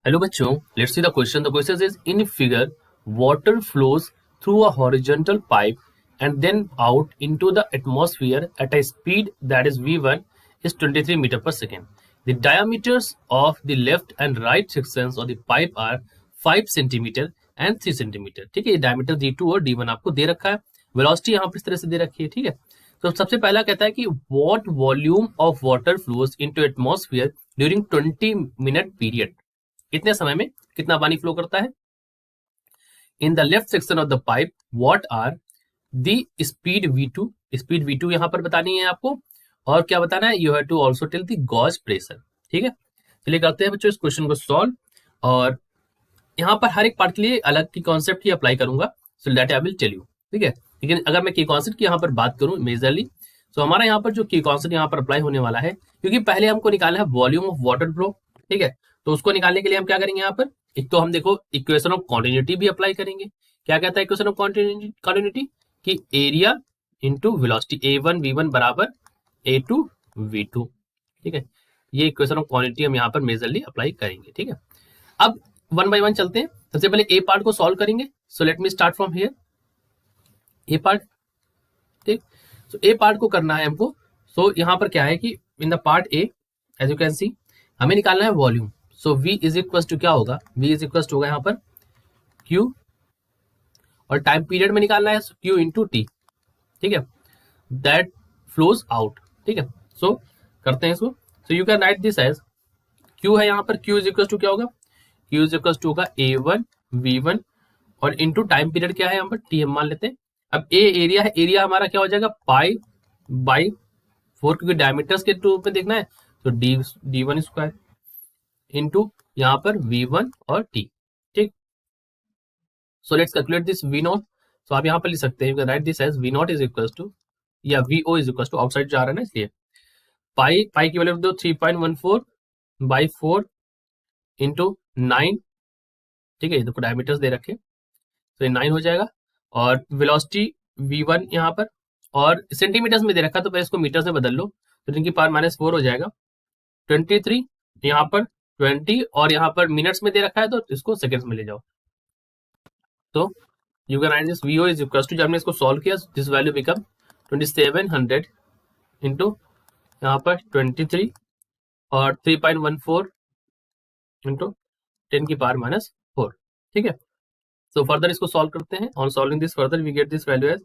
Hello बच्चों, let's see the question. The question is in figure, water flows through a horizontal pipe and then out into the atmosphere at a speed that is v1 is 23 meter per second. The diameters of the left and right sections of the pipe are 5 centimeter and 3 centimeter. ठीक है, ये diameter d2 और d1 आपको दे रखा है. Velocity यहाँ पर इस तरह से दे रखी है. ठीक है, तो सबसे पहला कहता है कि what volume of water flows into atmosphere during 20 minute period. कितने समय में कितना पानी फ्लो करता है. In the left section of the pipe what are the speed v2. Speed v2 यहां पर बतानी है आपको, और क्या बताना है, you have to also tell the gauge pressure. ठीक है, चलिए करते हैं बच्चों इस क्वेश्चन को सॉल्व. और यहाँ पर हर एक पार्ट के लिए अलग की कॉन्सेप्ट ही अप्लाई करूंगा, so that I will tell you. ठीक है, लेकिन अगर मैं की कॉन्सेप्ट की यहाँ पर बात करूं मेजरली, तो हमारा यहाँ पर जो की कॉन्सेप्ट यहाँ पर अप्लाई होने वाला है, क्योंकि पहले हमको निकालना है वॉल्यूम ऑफ वाटर फ्लो. ठीक है, तो उसको निकालने के लिए हम क्या करेंगे, यहाँ पर एक तो हम देखो इक्वेशन ऑफ कॉन्टिन्यूटी भी अप्लाई करेंगे. क्या कहता है इक्वेशन ऑफ कॉन्टिन्यूटी कि area into velocity a1 v1 बराबर a2 v2. ठीक है, ये इक्वेशन ऑफ क्वांटिटी हम यहाँ पर मेजरली अप्लाई करेंगे. ठीक है, अब वन बाय वन चलते हैं. सबसे पहले ए पार्ट को सॉल्व करेंगे. So let me start from here A part. ठीक, सो ए पार्ट को करना है हमको. सो यहाँ पर क्या है कि in the part A as you can see हमें निकालना है volume. So v is equal to क्या होगा, v इज इक्वल टू होगा यहाँ पर q, और टाइम पीरियड में निकालना है q इंटू टी. ठीक है, दैट फ्लोज आउट. ठीक है, सो करते हैं इसको. So you can write this as q है यहाँ पर, q इज इक्वल टू क्या होगा, q इज इक्वल टू होगा a1 v1 और इंटू टाइम पीरियड क्या है यहाँ पर t हम मान लेते हैं. अब a एरिया है, एरिया हमारा क्या हो जाएगा पाई बाई 4, क्योंकि डायमीटर्स के रूप में देखना है, तो d1 स्क्वायर इंटू यहाँ पर v1 और t. ठीक, so let's calculate this v0. So आप यहाँ पर लिख सकते हैं, you can write this as v0 is equal to, या vo is equal to, outside जा रहा है ना इसलिए, पाई की वैल्यू दो 3.14 बाई 4 इंटू 9. ठीक है, ये देखो डायमीटर्स दे रखे, तो ये 9 हो जाएगा. और वेलोसिटी v1 यहाँ पर, और सेंटीमीटर्स में दे रखा, तो पहले इसको मीटर्स में बदल लो, तो इनकी पावर -4 हो जाएगा. 23 यहाँ पर 20, और यहाँ पर मिनट्स में दे रखा है, तो इसको सेकंड्स में ले जाओ. तो you can write this vo is equal to, जब हमने इसको सॉल्व किया दिस वैल्यू बिकम 2700 इंटू यहाँ पर 23 और 3.14 इंटू 10 की पावर -4. ठीक है, सो फर्दर इसको सॉल्व करते हैं. On solving this further we get this value as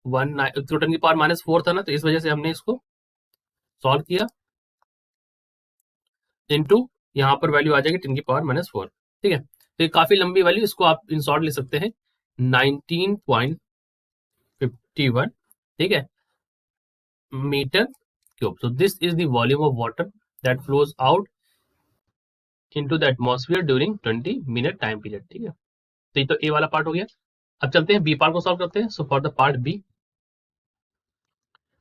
1, तो 10 की पावर -4 था ना, तो इस वजह से हमने इसको सॉल्व किया इंटू यहाँ पर वैल्यू आ जाएगी 10 की पावर -4. ठीक है, तो ये काफी लंबी वैल्यू, इसको आप इन शॉर्ट ले सकते हैं 19.51. ठीक है, metre cube. So this is the volume of water that flows out into the atmosphere during 20 minute time period. ठीक है, तो ये तो ए वाला पार्ट हो गया. अब चलते हैं बी पार्ट को सॉल्व करते हैं. So for the part B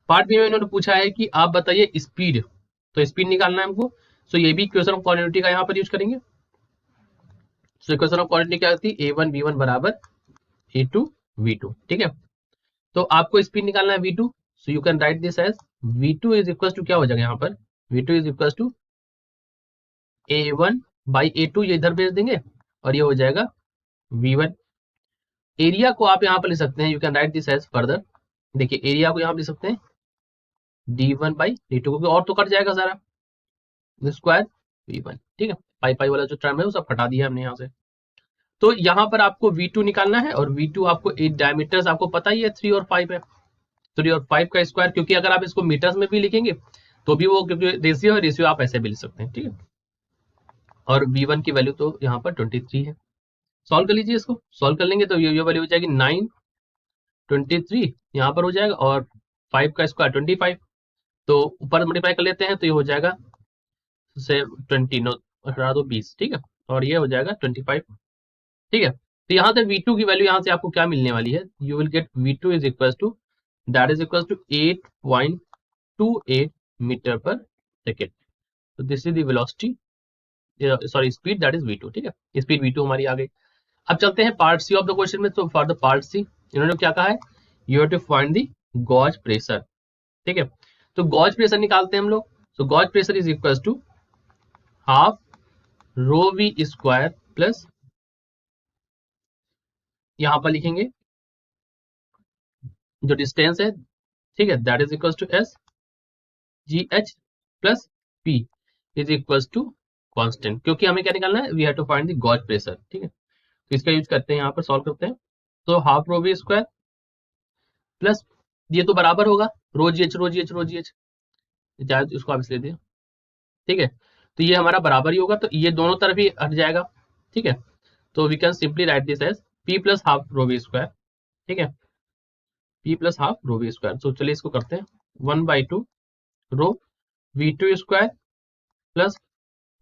में इन्होंने पूछा है कि आप बताइए स्पीड, तो स्पीड निकालना है हमको. सो ये भी इक्वेशन ऑफ क्वांटिटी का यहाँ पर यूज करेंगे. सो इक्वेशन ऑफ क्वांटिटी क्या होती है, a1 v1 बराबर a2 v2. ठीक है, तो आपको स्पीड निकालना है v2. So you can write this as v2 is equal to क्या हो जाएगा यहाँ पर, v2 is equal to a1 by a2, ये इधर भेज देंगे, और ये हो जाएगा v1. एरिया को आप यहाँ पर लिख सकते हैं, you can write this as further, देखिए एरिया को यहाँ पर लिख सकते हैं d1 बाई d2, क्योंकि और तो कट जाएगा सारा स्क्वायर v1. ठीक है, पाई पाई वाला जो टर्म है वो सब हटा दिया हमने यहाँ से. तो यहाँ पर आपको v2 निकालना है, और v2 आपको 8 डायमीटर्स आपको पता ही है 3 और 5 है, 3 और 5 का स्क्वायर, क्योंकि अगर आप इसको मीटर्स में भी लिखेंगे तो भी वो, क्योंकि रेशियो है, रेशियो आप ऐसे भी लिख सकते हैं. ठीक है, और v1 की वैल्यू तो यहाँ पर 23 है. सॉल्व कर लीजिए, इसको सॉल्व कर लेंगे तो ये वैल्यू हो जाएगी 9, 23 यहाँ पर हो जाएगा, और 5 का स्क्वायर 25, तो ऊपर मल्टीप्लाई कर लेते हैं, तो ये हो जाएगा से 20 18 तो 20. ठीक है, और ये हो जाएगा 25. ठीक है, तो यहाँ से v2 की वैल्यू यहाँ से आपको क्या मिलने वाली है, you will get v2 is equal to, that is equal to 8.28 metre per second. तो this is the velocity, sorry speed, that is v2. ठीक है, स्पीड v2 हमारी आ गई. अब चलते हैं part C of the question में. तो फॉर द पार्ट सी इन्होंने क्या कहा है, you have to find the gauge pressure. ठीक है, तो गॉज प्रेशर निकालते हैं हम लोग. So gauge pressure is equal to half rho v square plus, यहां पर लिखेंगे जो डिस्टेंस है, ठीक है, that is equal to S G H plus P is equal to constant, क्योंकि हमें क्या निकालना है, we have to find the gauge pressure, ठीक है। तो इसका यूज करते हैं, यहाँ पर सॉल्व करते हैं। तो half rho v square plus, ये तो बराबर होगा rho g h rho g h rho g h, चाहे इसको आप इसलिए दिए, ठीक है। तो ये हमारा बराबर ही होगा, तो ये दोनों तरफ ही हट जाएगा, ठीक है। तो we can simply write this as P plus half rho v square, ठीक है, P plus half rho v square. तो चलिए इसको करते हैं, 1/2 rho v two square plus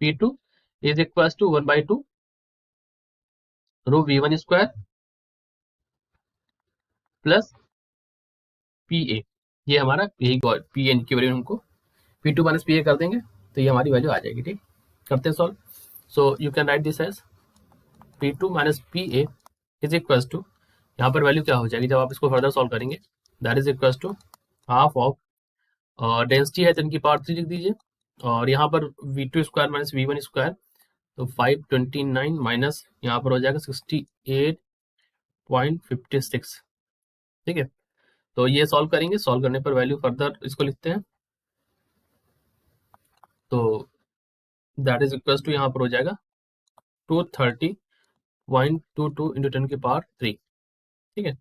P two is equal to 1/2 rho v one square plus P A. ये हमारा यही पी एन की वैल्यू हमको P two minus P A कर देंगे, तो ये हमारी वैल्यू आ जाएगी, ठीक। करते हैं solve. So you can write this as p two minus P a is equal to, यहाँ पर वैल्यू क्या हो जाएगी जब आप इसको फर्दर सॉल्व करेंगे, that is equal to half of, density है 10⁻³ लिख दीजिए, और यहाँ पर v two square minus v one square, तो 529 माइनस यहाँ पर हो जाएगा 68.56, ठीक है। तो ये सॉल्व करेंगे, सॉल्व करने पर वैल्यू फर्दर इसको लिखते हैं, तो दैट इज इक्वल टू यहाँ पर हो जाएगा 230.22 इंटू 10⁻³ ठीक है।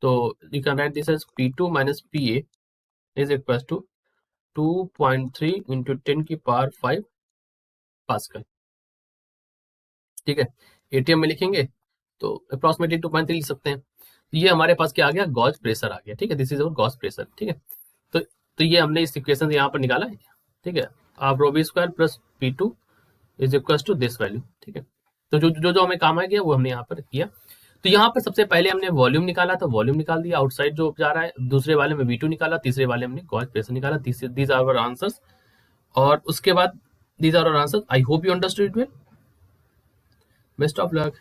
तो you can write this as p two minus P a is equal to 2.3 into 10⁵ pascal, ठीक है। एटीएम में लिखेंगे तो अप्रॉक्सीमेटली 2.3 लिख सकते हैं। तो ये हमारे पास क्या आ गया, गॉज प्रेशर आ गया, ठीक है, this is our gauge pressure, ठीक है। तो ये हमने इस इक्वेशन से यहाँ पर निकाला है, ठीक है। आप rho B square plus P two is equal to this value, ठीक है। तो जो जो जो हमें काम आ गया वो हमने यहाँ पर किया। तो यहाँ पर सबसे पहले हमने वॉल्यूम निकाला, तो वॉल्यूम निकाल दिया आउटसाइड जो जा रहा है, दूसरे वाले में V2 निकाला, तीसरे वाले में गॉज प्रेशर निकाला। दीज आर आवर आंसर्स, और उसके बाद these are our answers. I hope you understood it well. Best of luck.